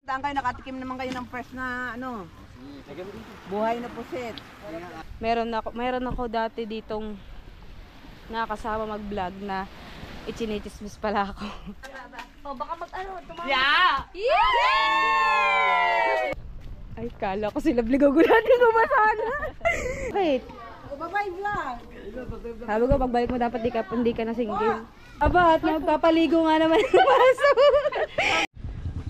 Saan kayo nakatikim naman kayo ng fresh na ano? Buhay na pusit. Meron ako dati ditong nakasama mag-vlog na ichinitismis pala ako. O baka mag-ano, tumama. Yeah! Ay, kala ko sila bligagulan ko ba sana? Wait. Bye-bye vlog! Sabi ko, pagbalik mo dapat hindi ka na single. Aba, at nagpapaligo nga naman ng baso.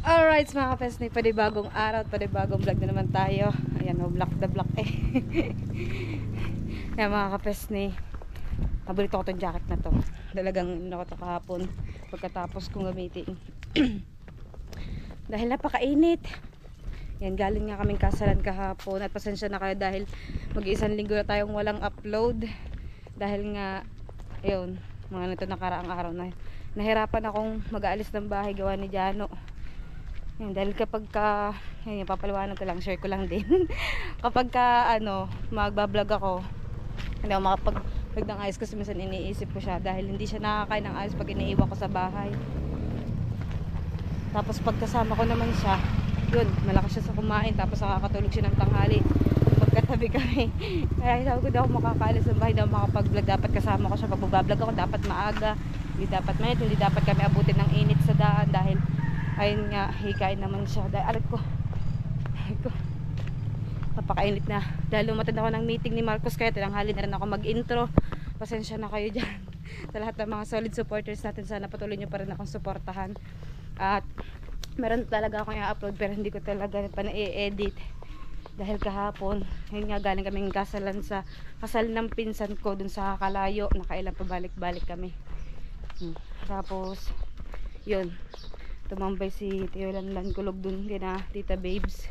Alright, mga kapesni, panibagong araw at panibagong vlog na naman tayo. Ayan, block the block eh. Ayan, mga kapesni, paborito ko tong jacket na to. Talagang ako to kahapon pagkatapos kong gamitin. Dahil napakainit. Yan, galing nga kaming kasalan kahapon. At pasensya na kayo dahil mag-iisang linggo na tayong walang upload. Dahil nga, ayun, mga nito nakaraang araw na nahirapan akong mag-aalis ng bahay gawa ni Jano. Yan, dahil kapag ka, yan, papaliwanag ko lang, share ko lang din. Kapag ka, ano, magbablog ako, hindi ako makapag-vlog ng ayos kasi minsan iniisip ko siya dahil hindi siya nakakain ng ayos pag iniiwan ko sa bahay. Tapos pagkasama ko naman siya, yun, malakas siya sa kumain, tapos nakakatulog siya ng tanghali pagkatabi kami. Kaya sabi ko, di ako makakaalis ng bahay, di ako makapag-vlog, dapat kasama ko siya. Pag magbablog ako, dapat maaga, hindi dapat mainit, hindi dapat kami abutin ng init sa daan dahil ayun nga, hikain naman siya. Dahil alat ko, napakainit na. Dahil umatid ako ng meeting ni Marcos, kaya tinanghali na rin ako mag-intro. Pasensya na kayo dyan. Sa lahat ng mga solid supporters natin, sana patuloy nyo pa rin akong suportahan. At meron talaga akong i-upload pero hindi ko talaga pa na-edit. Dahil kahapon, ayun nga, galing kaming kasalan sa kasal ng pinsan ko dun sa Kalayo. Nakailan pabalik-balik kami. Tapos, yun, tumambay si Tio Lanlan Kulog dun kina Tita Babes.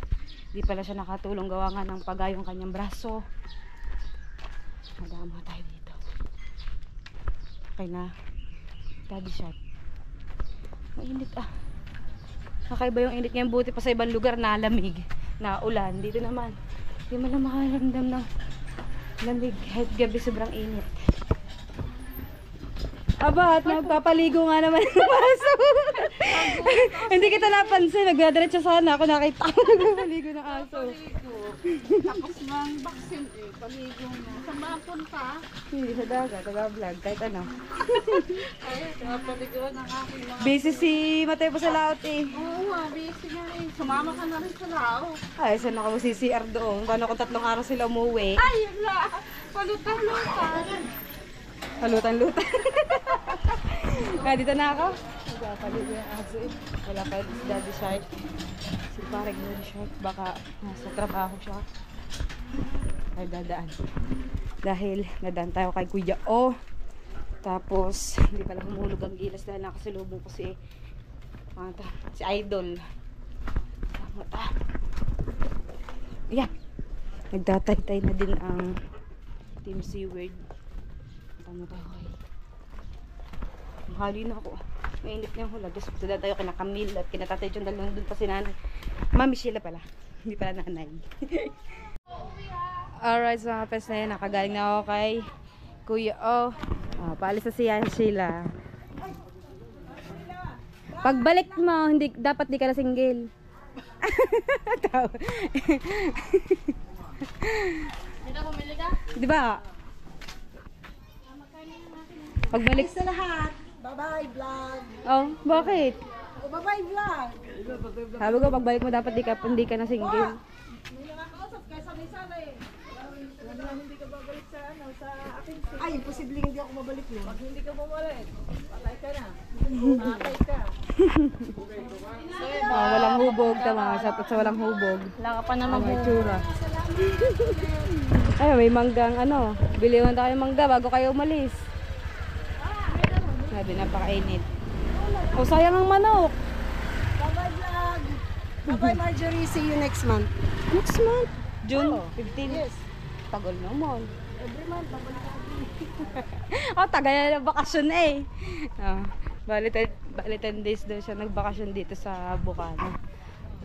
Di pala siya nakatulong, gawa nga ng pagayong kanyang braso. Madama tayo dito. Okay na, daddy shot. Mainit ah. Kakaiba yung init ngayon, buti pa sa ibang lugar nalamig, na ulan. Dito naman, hindi man lang makaramdam ng lamig. Kahit gabi sobrang init. Aba, at nagpapaligo nga naman ng baso. Hindi kita napansin. Nagdadiretso sana ako. Nakita ko nagpapaligo ng aso. Tapos mang vaccine eh, paligo na. Saan ba ang punta? Hindi sa dagat, taga-vlog, kahit ano. Ay, paligo ng aking mga... Busy si Mateo pa sa laot eh. Oo nga, busy nga eh. Sumama ka na rin sa lao. Ay, saan ako CCR doon? Paano kung 3 araw sila umuwi? Ay, wala. Palutan-lutan. Palutan-lutan. Kaya dito na ako. Nagpapaligo yung aso eh. Wala pa si Daddy Shark. Si parang Daddy Shark. Baka nasa trabaho siya. Ay, dadaan. Dahil nadaan tayo kay Kuya O. Tapos, hindi pala humulog ang gilas dahil nakasalubong ko si Idol. Yan. Nagtatay-tay na din ang Team Seaward. Tama tayo kayo. Mahali na ako. Mainit na yung hula. Gusto ko tayo kina Camille at kina Tatay John. Dahil doon pa si nanay. Mami Sheila pala. Hindi pala nanay. Alright, so mga pes na yun. Nakagaling na ako kay Kuya O. Paalis na siya Sheila. Pagbalik mo, dapat di ka na single. Hindi ka bumili ka? Diba? Pagbalik Sa lahat. Bye-bye vlog. Oh, bakit? Bye-bye vlog. Sabi ko, pagbalik mo dapat hindi ka na single. May nakakausap ka sa eh. Wala hindi ka babalik sa ano, sa akin. Ay, imposible hindi ako mabalik yun. Pag hindi ka bumalik, patay ka na. Patay ka. Walang hubog, tama. Sa walang hubog. Wala ka pa naman May tsura. Ay, may manggang ano. Biliwan tayo ng mangga bago kayo umalis. Sabi, napakainit. O, sayang ang manok. Bye-bye vlog. Bye-bye Marjorie. See you next month. Next month. June Oh, 15. Yes. Tagal naman. Every month, babalik ako. Oh, tagal na ng bakasyon eh. Bali 10 days daw siya nagbakasyon dito sa Bukana.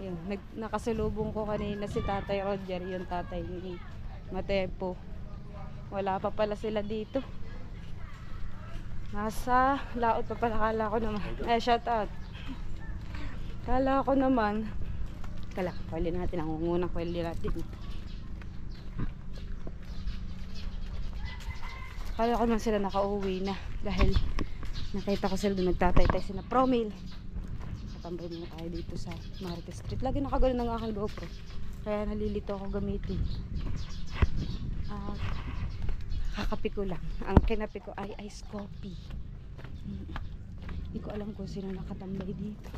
Ayun, nakasalubong ko kanina si Tatay Roger, yung tatay ni Matepo. Wala pa pala sila dito. Nasa laot pa pala, kala ko naman. Shout out. Kala ko naman Kala, kweli natin. Ang unang kweli natin. Kala ko man sila nakauwi na. Dahil nakita ko sila doon nagtatay-tay sila Promil. Tambay muna tayo dito sa Marites Street. Lagi nakagano ng aking GoPro. Kaya nalilito ako gamitin. Kakapi ko lang. Ang kinapi ko ay ice coffee. Hindi ko alam kung sino nakatambay dito.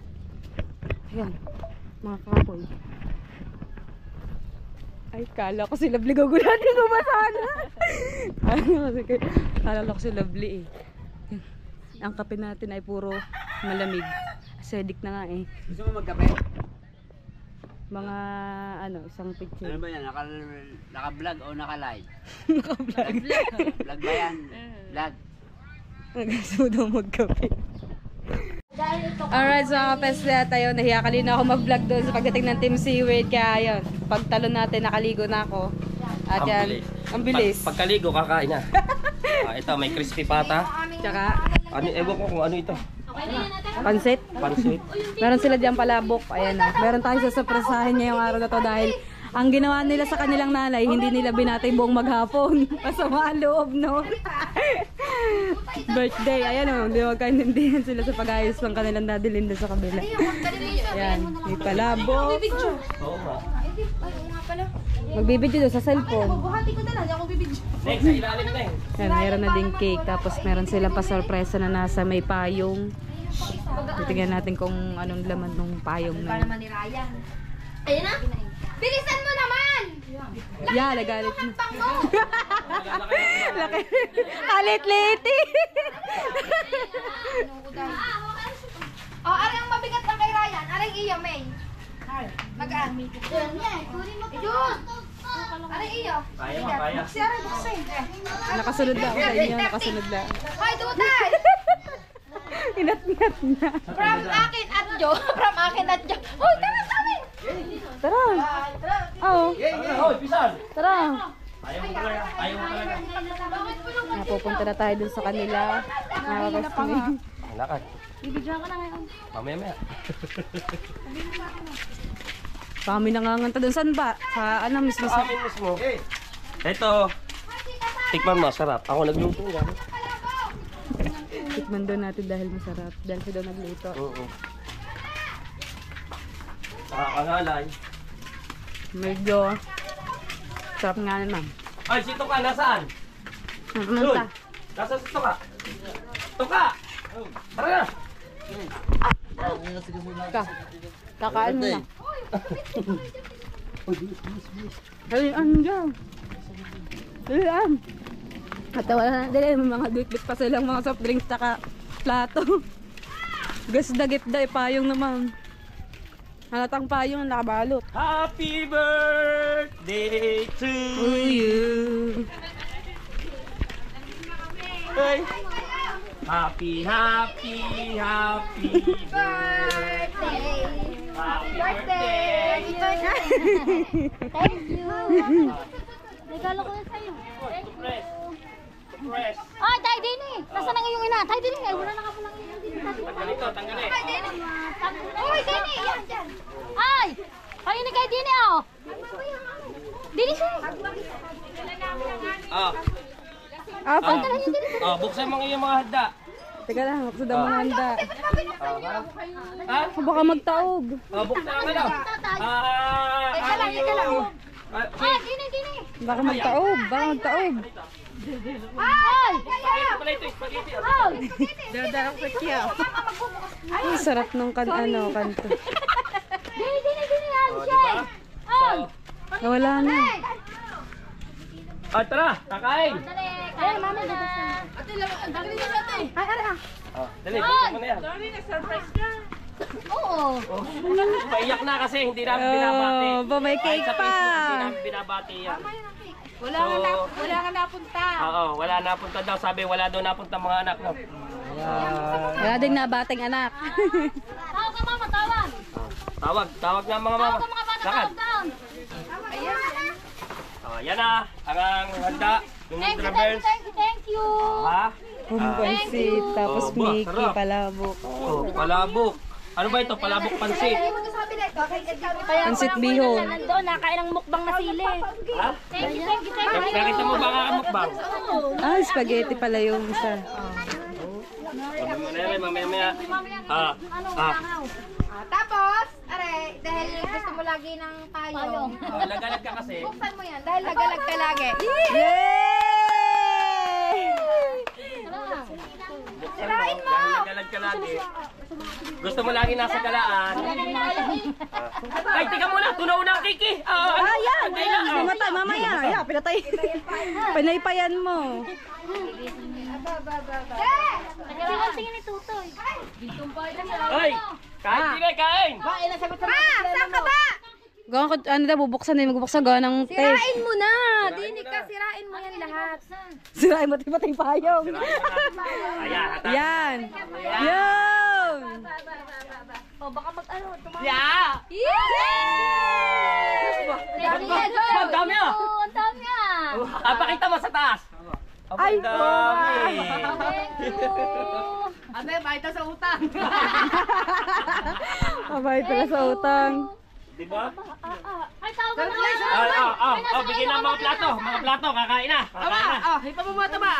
Ayan, mga kapoy. Ay, kala ko si Lovely gagulatin ko ba sana? Kala ko si Lovely eh. Ang kape natin ay puro malamig. Acidic na nga eh. Gusto mo magkape? Mga isang picture. Ano ba yan? Naka-vlog o naka-live? Naka-vlog. Vlog ba yan? Vlog. Gusto mo daw magkape. Alright, so mga kapesla tayo. Nahiya kanina ako mag-vlog doon sa pagdating ng Team Seaweed. Kaya yun, pagtalon natin, nakaligo na ako. At yan, ang bilis. Pagkaligo, kakain na. Ito, may crispy pata. Tsaka, Ewan ko kung ano ito. pansit. Pansit. Meron sila dyan palabok. Ayan na. Meron tayong sasapresahin ngayong araw na to dahil ang ginawa nila sa kanilang nanay, hindi nila binatay buong maghapon. Masama ang loob, no? Birthday. Ayan o. Hindi magkaintindihan sila sa pag-ayos ng kanilang dadilin doon sa kabila. Ayan. May palabok. Oo nga. Magbibidyo doon sa cellphone. Next, sa ilalim na eh. Ayan, meron na ding cake. Tapos meron silang pasorpresa na nasa may payong. Titignan natin kung anong laman ng payong na yun. Ayun na. Bilisan mo naman! Yeah, nagalit mo. Laki. Kalit-liti. Aray ang mabigat ng kay Ryan. Aray iyo, May. Magaan. Yun. Aray iyo. Kaya. Nakasunod na ako sa inyo. Nakasunod na. Hoy, Dutay! Inat-inat na. From akin at Jo. From akin at Jo. Hoy, tara sa amin! Tara. Oo. Hoy, pisan! Tara. Ayaw mo talaga. Ayaw mo talaga. Napupunta na tayo dun sa kanila. Nakakasting. Lakad. Bibidyoan ka na ngayon. Mamaya-maya. Kami nanganganta dun. Saan ba? Sa ano mismo Sa sa... amin mismo. Ito. Tikman mo, sarap. Ako nagluto nga. Tikman doon natin dahil masarap. Dahil siya daw nagluto. Oo. Nakakangalay. Medyo sarap nga naman. Ay, si Toka, nasaan? Nakamanta. Nasaan si Toka? Toka! Tara na! Kakain mo na. Dalian dyan. Dalian. At wala na. Dalian, may mga duit-duit pa silang mga soft drinks tsaka plato. Gas dagit da, payong naman. Halatang payong ang nakabalot. Happy birthday to you. Hey. Happy birthday! Happy birthday! Thank you. Regalo ko yun sa'yo. Press! Press! Ay, tayo din eh. Nasaan na yung ina? Tayo din eh. Ay, wala na ka palang ina. Tanggal ito, tanggal eh. Ay, Dini! Yan, dyan. Ay! Ay, ini kay Dini, oh. Dini siya. Buksan mo yung mga handa. Teka lang, ako sa mga handa. Ha? Baka magtaob. Buksan mo lang. Teka lang, teka lang. Ay, Dini. Baka magtaob. Baka magtaob. Ay! spaghetti pala ito, spaghetti. Ay! Dada ako sa kiyaw. Ang sarap nung kanto. Dini, yan siya. Ay! Wala na. Tara, kakain. Ay, mami, dadasan. Ay, ara. Dali, buksan mo na yan. Oo. Paiyak na kasi hindi namin binabati. May cake Sa pa. Facebook, hindi namin binabati yan. Wala nga napunta. Oo, wala napunta daw. Sabi, wala daw napunta mga anak. No? Wala ding nabating anak. Tawag ka, mama, tawag. Tawag na mga mama. Tawag ka, mga bata, Lakad. tawag down. Yan na, ang handa. Yung traverse. Thank you. Ha? Kumpansit. Tapos Oh, ba, Mickey, sarap. palabok. Palabok. Ano ba ito? Palabok pansit. pabili ito. Pansit bihon. Nandoon, nakain ng mukbang na sili. Ha? Nakita mo ba ang mukbang? Ah, spaghetti pala yung isa. Mamaya. Tapos, are, dahil gusto mo lagi ng payong. Nagalag ka kasi. Buksan mo yan, dahil nagalag ka lagi. Sirain mo! Nagalag ka lagi. Gusto mo lagi nasa galaan. Ay, tika muna. Tunaw na ang kiki. Yan! Mamatay, mamaya. Yeah, pinatay. Pinaypayan mo. Tingin ni Tutoy. Ay! Kain sila, kain! Pa! Saan ka ba? Gawin ko, ano daw, bubuksan na, magbubuksan gawa ng test. Sirain mo na! Dinig ka, sirain mo yan lahat. Sirain mo, patay payong. Ayan, hata. Yan! Yan! O, baka mag-ano, tumakas. Yeah! Ang dami ah! Ang dami ah. Pakita mo sa taas! Ay, ang dami! Ate, bayad sa utang. Abay pala sa utang. Di ba? Ay, tawag ka na. Bigyan na mga plato. Mga plato, kakain na. Kakain na. Hipa mo mga tama.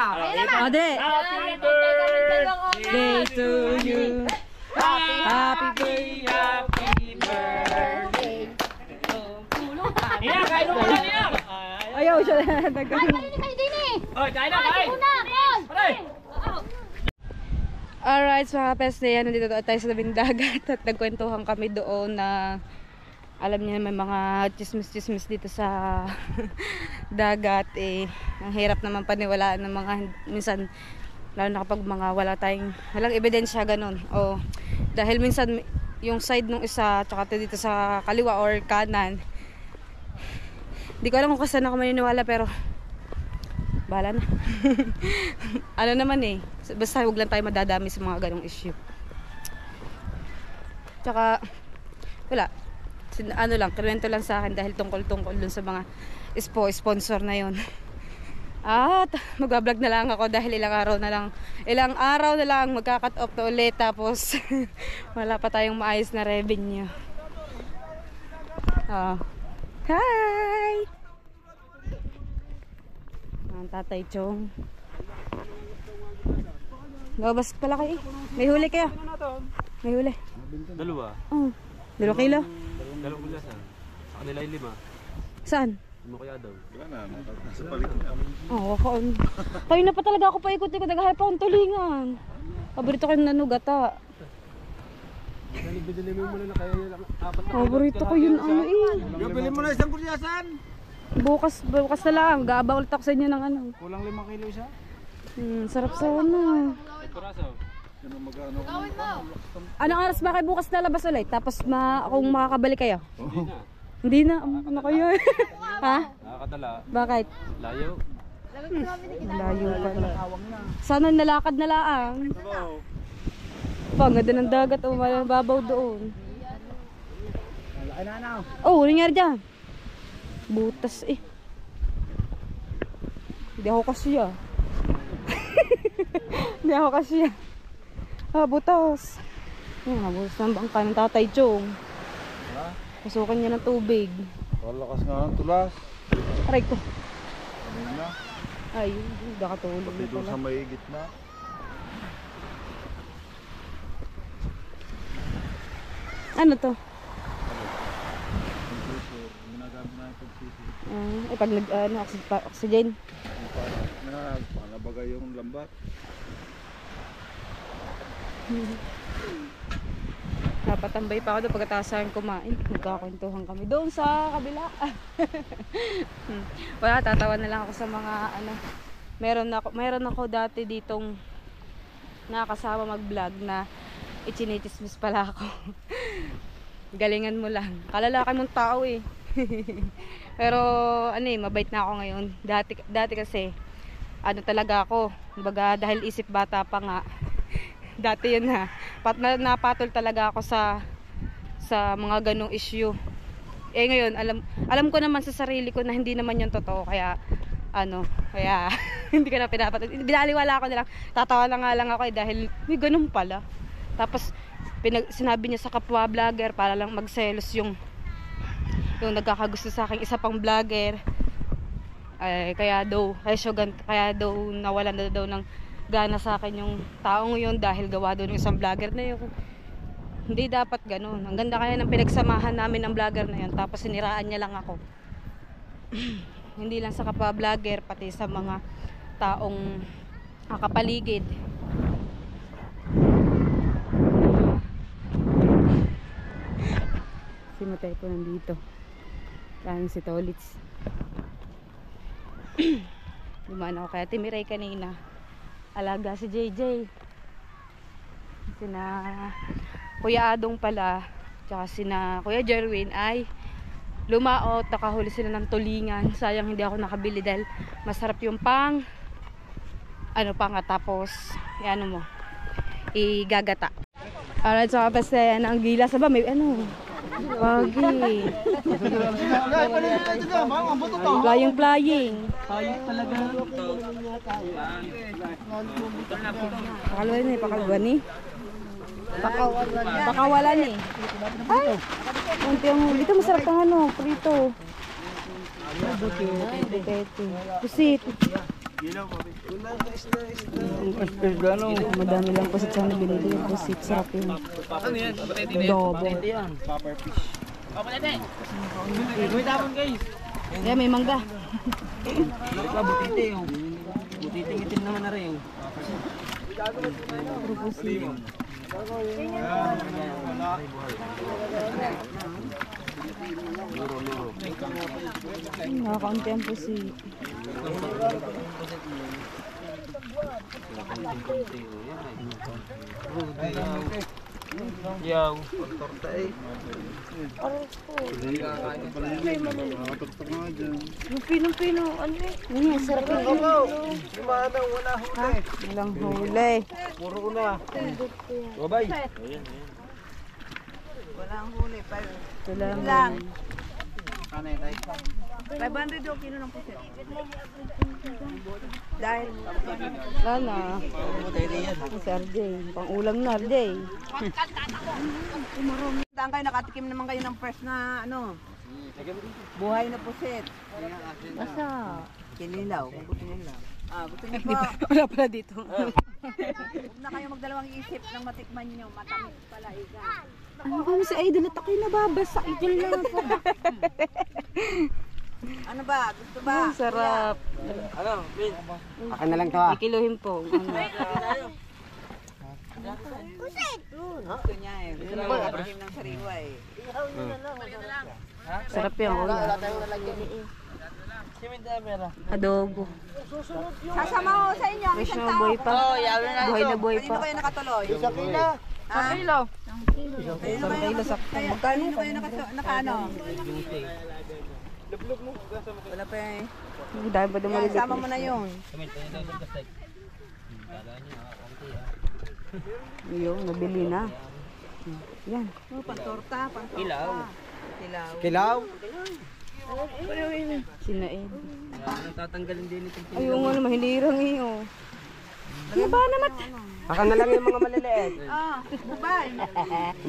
Ode, Happy birthday day to you. Happy birthday. Iya, kain mo na niya. Ayaw siya na Ay, nagkaroon. malinig kayo din eh. Oy, kain na, kain. Una, Paul. Pare. Alright, so mga peste, nandito tayo sa tabing dagat at nagkwentuhan kami doon na alam niyo may mga chismis-chismis dito sa dagat eh. Ang hirap naman paniwalaan ng mga minsan, lalo na kapag mga walang ebidensya ganun. O dahil minsan yung side nung isa tsaka dito sa kaliwa or kanan, hindi ko alam kung saan ako maniniwala pero bahala na. Ano naman eh, basta huwag lang tayo madadami sa mga ganong issue. Tsaka wala, ano lang, kinuwento lang sa akin dahil tungkol dun sa mga sponsor na yon. At magbablog na lang ako dahil ilang araw na lang magka-cut off na ulit tapos wala pa tayong maayos na revenue. Hi! Ang Tatay Chong. Labas pala kayo. May huli kayo. May huli. Dalawa. Oh, 2 kilo. Dalawang kulasan. Sa kanila ay 5. Saan? Ano kaya daw? Nasa palit niya. Oh, tayo na pa talaga ako paikot-ikot. Naghahanap akong tulingan. Paborito ko yung nanugata. Bili mo muna na kaya lang 4 Paborito ko yun ano eh. Bili mo na isang kuryasan. Bukas na lang. Gaabang ulit ako sa inyo ng ano. Kulang 5 kilo siya. Sarap sana. Ano magkano? Anong oras ba kayo bukas lalabas ulit? Tapos kung makakabalik kayo? Hindi na. Ano kayo? Ha? Nakakadala. Bakit? Layo. Layo pala. Sana nalakad na laang. Pangada ng dagat. Mababaw doon. Oh, ano nangyari dyan? Butas eh. Hindi ako kasya. Hindi ako kasya. Butas. Yan, butas ng bangka ng Tatay Chong. Pasukan niya ng tubig. Lakas nga ng tulas. Aray ko. Ano na? Ay, nakatulog na Dito pala. sa may gitna. Ano to? Ginagamit na yung pagsisi. Pag oxygen. Para bagay yung lambat. Napatambay pa ako doon pagkatapos sa kumain. Magkakwentuhan kami doon sa kabila. Wala, tatawa na lang ako sa mga ano. Meron ako dati ditong nakakasama mag-vlog na ichinitismis pala ako. Galingan mo lang. Kalalaki mong tao eh. Pero ano eh, mabait na ako ngayon. Dati kasi ano talaga ako. Kumbaga dahil isip bata pa nga. Dati yun ha. Napatol talaga ako sa mga ganong issue. Eh ngayon, alam ko naman sa sarili ko na hindi naman yun totoo. Kaya hindi ko na pinapatol. Binaliwala ko na lang. Tatawa na nga lang ako eh dahil may ganun pala. Tapos sinabi niya sa kapwa vlogger para lang magselos yung nagkakagusto sa akin isa pang vlogger. Kaya daw nawalan na daw ng gana sa akin yung taong yun dahil gawa daw ng isang vlogger na yun. Hindi dapat ganun. Ang ganda kaya ng pinagsamahan namin ng vlogger na yun, tapos siniraan niya lang ako. Hindi lang sa kapwa vlogger, pati sa mga taong kapaligid. Si Matay po nandito. Kain si Tolits. Dumaan ako kaya Timiray kanina. Alaga si JJ. Sina Kuya Adong pala, tsaka sina Kuya Jerwin ay lumaot, nakahuli sila ng tulingan. Sayang hindi ako nakabili dahil masarap yung tapos igagata. Alright, so kapag ang gila sa ba may pagi. Flying. Pakalwa ni. Pakawalan eh. Ay, konti ang huli. Ito masarap ang prito. Pusit. Madami lang pusit sa binili yung pusit. Sarap yun. Adobo. Yeah, may mangga. Butiting itim naman na rin. Nakakaunti ang pusi. Yaw. Yung pino, ano eh? Sarap yung walang huli. Puro una. Babay. Walang huli pa. Lang. 500 daw kilo ng pusit. Dahil Lana. Si RJ. Pang ulam na RJ. daan kayo, nakatikim naman kayo ng fresh na buhay na pusit. Basta. Kinilaw. Gusto niyo po. Wala pala dito. Huwag na kayo magdalawang isip nang matikman nyo. Matamis pala iga. Ano kami si Idol at ako'y nababasa. Idol na po. Ano ba? Gusto ba? Ang sarap. Akin na lang to ah. Ikiluhin po. Pusit! Gusto niya eh. Gusto niya makatikim ng sariwa eh. Sarap yan. Adobo. Sasama ko sa inyo ang Fresh isang na tao. buhay pa. Buhay na buhay Kanino pa. kayo nakatuloy? Isang kila. Kilo. Isang kilo sakto. Kanino kayo nakaano? Wala pa eh. Ang dami pa Yan, dumalilit. sama mo na yun. Yung nabili na. Yan. Pantorta. Ilaw. Kilaw. Kilaw. Sinain. Tatanggalin din itong Ayaw nga naman, hinirang iyo. Ano ba naman? Akin na lang yung mga maliliit. Bubay.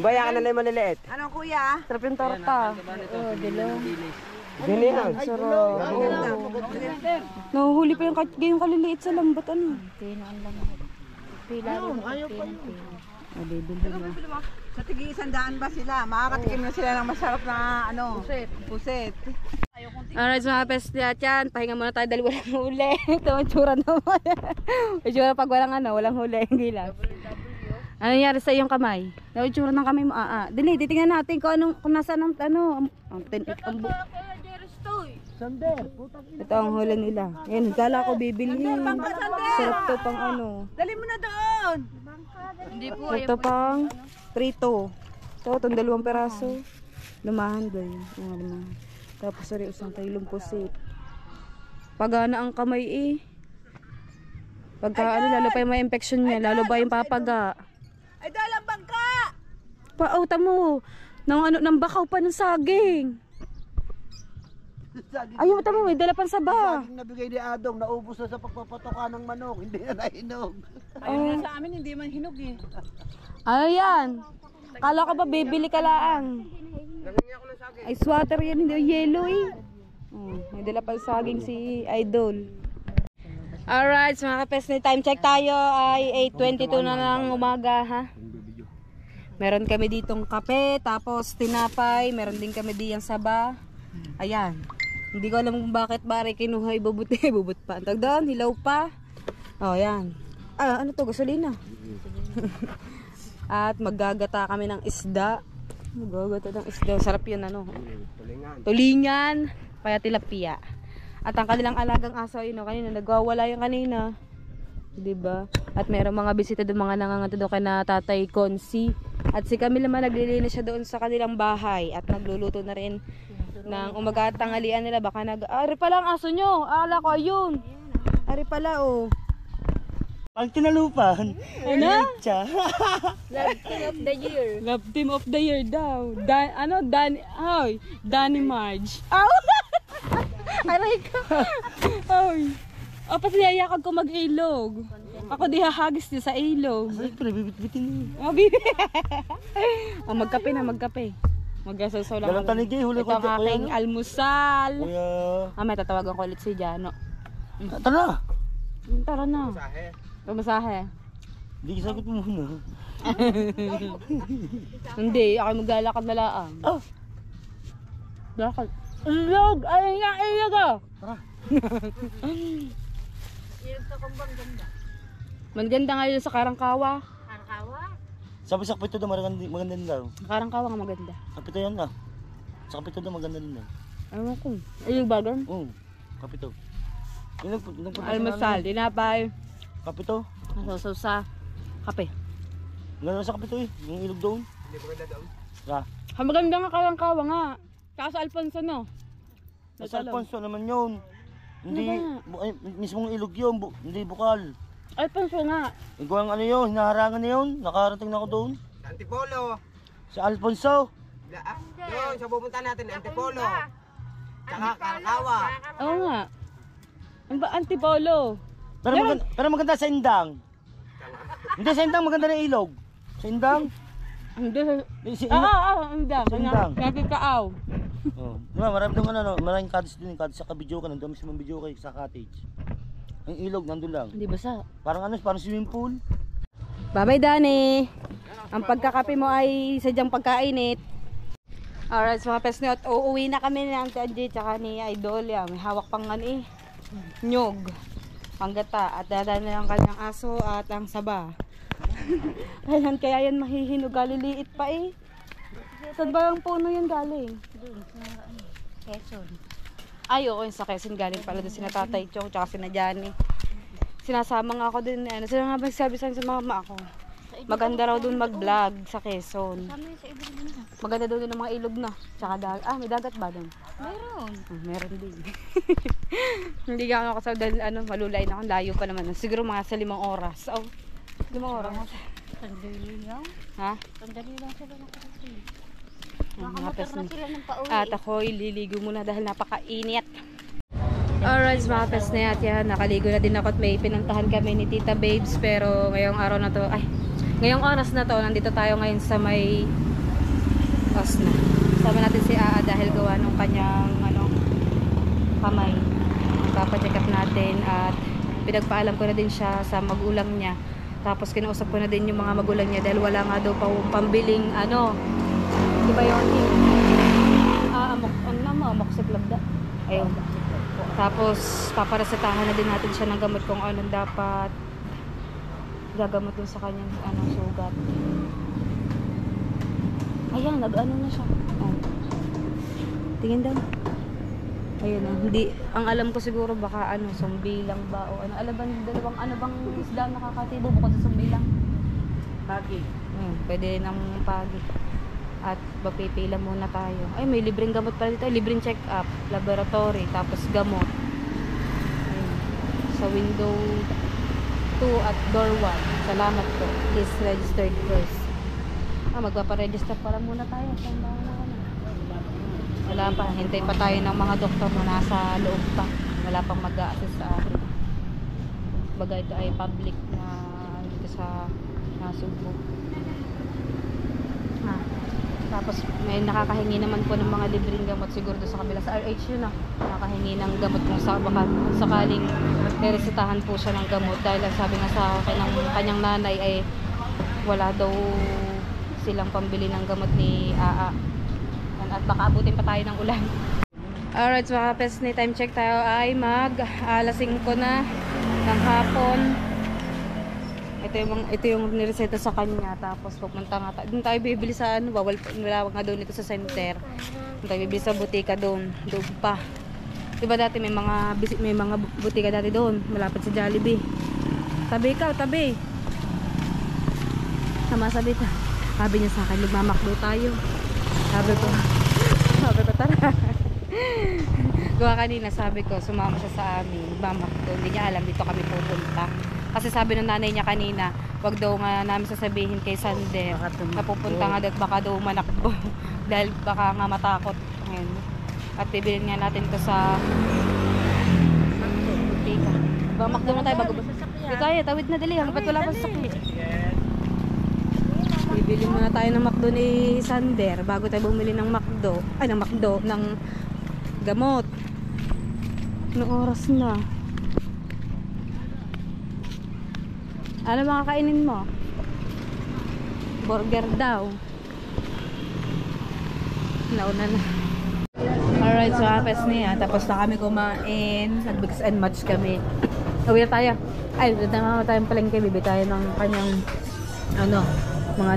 Baya ka na lang yung maliliit. Anong kuya? Sarap yung torta. Dilaw. Ganyan. Sarap. Nahuhuli pa yung kaliliit sa lambat. Ano? Nabibili na. Sa tig-100 ba sila? Makakatikim na sila ng masarap na puset. Alright, mga pestia yan. Pahinga muna tayo dahil walang huli. Ito ang tsura naman. Ang tsura pag walang huli. Hindi lang. Ano nangyari sa iyong kamay? Ang tsura ng kamay mo. Dili, titingnan natin kung nasa ng ito ang huli nila. Yan, kala ko bibilhin. Sarap to pang Dali mo na doon! Ito pang prito. Ito, itong 2 peraso. Lumahan ba yun? Lumahan. Tapos sorry, isang kilong pusit. Pagana ang kamay eh. Pagka lalo pa yung may infection niya, lalo ba yung papaga. Ay, dalang bangka! Pauta mo. Ng bakaw pa ng saging. Ayaw, tama mo, dala pang saba. Saging nabigay ni Adong, naubos na sa pagpapatoka ng manok, hindi na nahinog. Ayun nga sa amin, hindi man hinog eh. Ano yan? Kala ko ba bibili ka lang? Ay, swatter yan, hindi yellow eh. May dala pa saging si Idol. Alright, so mga kapes, time check tayo ay 8:22 na ng umaga ha. Meron kami ditong kape, tapos tinapay, meron din kami diyang saba. Ayan. Hindi ko alam kung bakit bari kinuha ibubot pa. Ang tawag doon, hilaw pa. Oh, ayan. Ano to, gasolina. At maggagata kami ng isda. Maggagata ng isda. Sarap yun ano. Tulingan. Kaya tilapia. At ang kanilang alagang aso yun, kanina nagwawala yung kanina. Diba? At mayroong mga bisita doon, mga nangangato doon kay na Tatay Konsi. At si Camille naman naglilinis siya doon sa kanilang bahay. At nagluluto na rin ng umaga at tanghalian nila. Baka ari pala ang aso nyo. Ala ko, ayun. Ari pala, oh. Pag tinalupan. Ano? Love team of the year. Love team of the year daw. Danny Marge. Aw! Aray ko. Ay. O, pati niyayakag ko mag-ilog. Ako di hahagis di sa ilog. Siyempre, bibit-bitin mo. Magkape na, magkape. Magsasaw lang. Dalang tanig eh, huli Ito ko. ang aking almusal. Kuya. May tatawagan ko ulit si Jano. Tara. Tara na. Pamasahe. Hindi sagot mo muna. Hindi, ako maglalakad na laang. Oh. Lakad. Ilog! Ay nga, ilog oh! Tara. Maganda nga yun sa Karangkawa. Sabi sa kapito daw, maganda din daw. Karangkawa nga maganda. Kapito yan na. Sa kapito daw, maganda din daw. Ewan ko. Ilog ba doon? Oo. Kapito. Almusal, dinapay. Kapito. Nasasaw sa kape. Maganda sa kapito eh. Yung ilog doon. Hindi maganda doon. Maganda nga Karangkawa nga. Tsaka sa Alfonso no. Sa Alfonso naman yun. Hindi, mismong ilog yun, hindi bukal. Alfonso nga. Ikaw ang ano yun, hinaharangan na yun. Nakarating na ako doon. Sa Antipolo. Sa Alfonso. Yun, sa pupunta natin, Antipolo. Tsaka Karakawa. Oo nga. Ang ba Antipolo? Pero maganda sa Indang. Hindi, sa Indang maganda na ilog. Sa Indang. Hindi. Si Indang. Indang. Nagkikaaw. Oh, diba, marami doon maraming cottage doon, cottage sa Kabidyo ka, nandun mismo Kabidyo ka sa cottage. Ang ilog nandun lang. Hindi basa. Parang swimming pool. Bye-bye, Dani. Ang pagkakape mo ay sadyang pagkainit. Alright, so mga pesnot, uuwi na kami ni Auntie Angie tsaka ni Idol. May hawak pang nyog, panggata, at dadaan na ang kanyang aso at ang saba. Kailan kaya yan mahihinog, galiliit pa eh. Saan ba ang puno yan galing? Doon sa Quezon. Ay, oo, sa Quezon galing pala doon sina Tatay Chong tsaka sina Johnny. Sinasama nga ako din. Sila nga magsabi sa mama ako. Maganda raw doon mag-vlog sa Quezon. Maganda doon ng mga ilog na. Tsaka may dagat ba doon? Meron. Meron din. Hindi ka ako sa dahil malulay na ako. Layo pa naman. Siguro mga sa 5 oras. 5 oras. Sandali lang. Ha? Sandali lang sila nakarating. Nakamotor na sila ng pauwi. At ako ililigo muna dahil napakainit. Alright, mga pesnet yan. Nakaligo na din ako at may pinuntahan kami ni Tita Babes. Pero ngayong araw na to, ngayong oras na to, nandito tayo ngayon sa may Osna. Sama natin si Aa dahil gawa nung kanyang kamay. Papacheck up natin at pinagpaalam ko na din siya sa magulang niya. Tapos kinausap ko na din yung mga magulang niya dahil wala nga daw pa pambiling diba yun? Amok sa labda. Ayun. Tapos paparesetahan na din natin siya ng gamot kung anong dapat gagamot dun sa kanyang sugat. Ayan, na siya. Tingin daw. Ayun hindi, ang alam ko siguro baka sumbilang ba o dalawang bang isda nakakatibo bukod sa sumbilang. Pagi. Pwede ng pagi. At papipila muna tayo. Ay, may libreng gamot pala dito. Libreng check-up, laboratory, tapos gamot. Ayun. Sa window 2 at door 1. Salamat po. Please registered first. Magpaparegister para muna tayo. Wala pa. Hintay pa tayo ng mga doktor na nasa loob pa. Wala pang mag-a-assist sa akin. Bagay ito ay public na dito sa Nasugbo. Tapos may nakakahingi naman po ng mga libreng gamot siguro doon sa kabila sa RH yun nakakahingi ng gamot kung sakaling niresetahan po siya ng gamot dahil ang sabi nga sa akin ng kanyang nanay ay wala daw silang pambili ng gamot ni Aa. At baka abutin pa tayo ng ulan. Alright, so mga Pesni, time check tayo ay alas 5 na ng hapon. Ito yung nireseta sa kanya. Tapos pupunta nga tayo. Doon tayo bibili sa wala nga doon ito sa center. Doon tayo bibili sa butika doon. Doon pa. Diba dati may mga butika dati doon. Malapit sa Jollibee. Tabi ikaw, tabi. Sama sabi ta. Sabi niya sa akin, magmamakdo tayo. Sabi ko tara. Gawa kanina sabi ko, sumama siya sa amin. Magmamakdo. Hindi niya alam dito kami pupunta. Kasi sabi ng nanay niya kanina, wag daw nga namin sasabihin kay Sander na pupunta nga at baka daw manakbo. Dahil baka nga matakot. Ngayon. At bibilin nga natin to sa butika. Magmamakdo na tayo bago ba? Hindi kaya, tawid na dali. Hanggat wala pa sasakyan. Bibili muna tayo ng McDo ni Sander bago tayo bumili ng ng gamot. Anong oras na? Ano mga kainin mo? Burger daw. Nauna na. Alright, so hapes niya. Tapos na kami kumain. Nag-mix and match kami. Uwi na tayo. Ay, na tayong palengke. Bibi tayo ng kanyang mga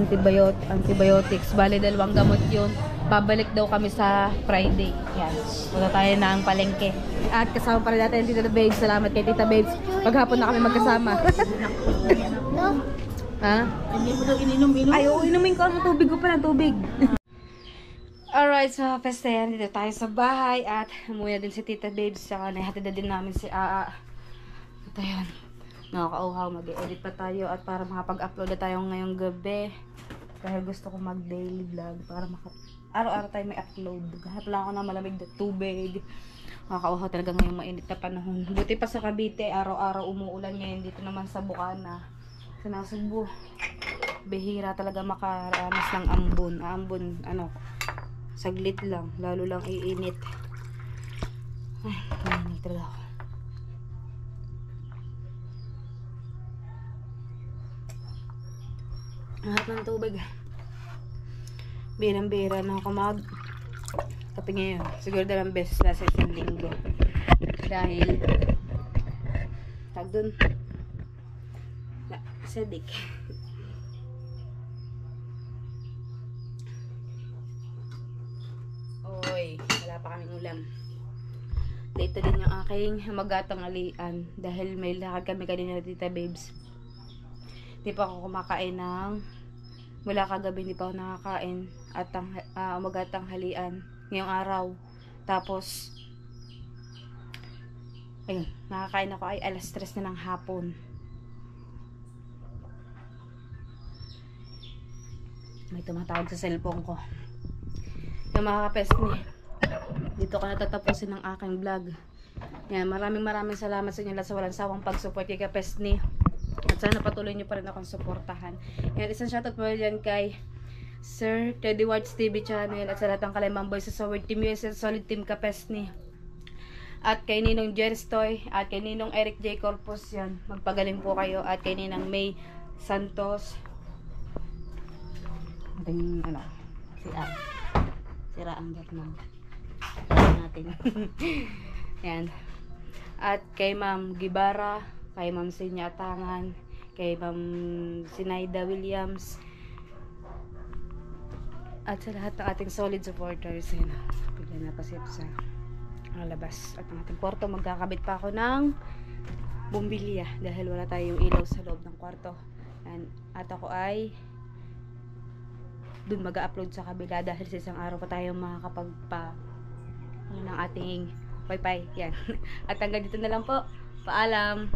antibiotics. Bale, 2 gamot yun. Babalik daw kami sa Friday. Yan. Punta tayo ng palengke. At kasama pa rin natin Tita Babes. Salamat kay Tita Babes. Paghapon na kami magkasama. Ha? Hindi mo daw ininom. Ay, oo, inumin ko ang tubig ko pala. Tubig. Alright, so Pester, dito tayo sa bahay. At umuwi na din si Tita Babes. Saka nahatid na din namin si Aa. Ito yun. Nakakauhaw, mag-edit pa tayo at para makapag-upload na tayo ngayong gabi dahil gusto ko mag-daily vlog para araw-araw tayo may upload. Kahit lang ako ng malamig na tubig. Nakakauhaw talaga ngayong mainit na panahon. Buti pa sa Cavite, araw-araw umuulan ngayon. Dito naman sa Bukana, sa Nasugbu, bihira talaga makaranas ng ambon. Saglit lang, lalo lang iinit. Ay, mainit talaga ako. Lahat ng tubig. Birang-bira na ako kape ngayon. Siguro 2 beses na sa isang linggo. Dahil dun sedik. Oy, wala pa kaming ulam. Dito din yung aking magatang alian. Dahil may lakad kami kanina Tita Babes. Hindi pa ako kumakain mula kagabi hindi pa ako nakakain at umagatang halian ngayong araw. Tapos ayun, nakakain ako ay alas 3 na ng hapon. May tumatawag sa cellphone ko. Yung mga kapesni, dito ko natatapusin ng aking vlog. Yan, maraming salamat sa inyo lahat sa walang sawang pag-support kay Kapesni. At sana patuloy nyo pa rin akong suportahan. Yan, isang shoutout mo dyan kay Sir Teddy Wards TV channel at sa lahat ng Kalaymang Boys sa Solid Team US at Solid Team Kapesni. At kay Ninong Jerstoy at kay Ninong Eric J. Corpus, yan. Magpagaling po kayo. At kay Ninang May Santos. Ating si Al. Sira ang gatnang natin. Yan. At kay Ma'am Gibara, kay Ma'am Sinya Atangan, kay Ma'am Sinaida Williams, at sa lahat ng ating solid supporters. Yan. Bigla napasip sa labas. At ang ating kwarto, magkakabit pa ako ng bumbilya dahil wala tayong ilaw sa loob ng kwarto. Yan. At ako ay dun mag-upload sa kabila dahil sa isang araw pa tayo makakapagpa ng ating wifi. Yan. At hanggang dito na lang po. Paalam.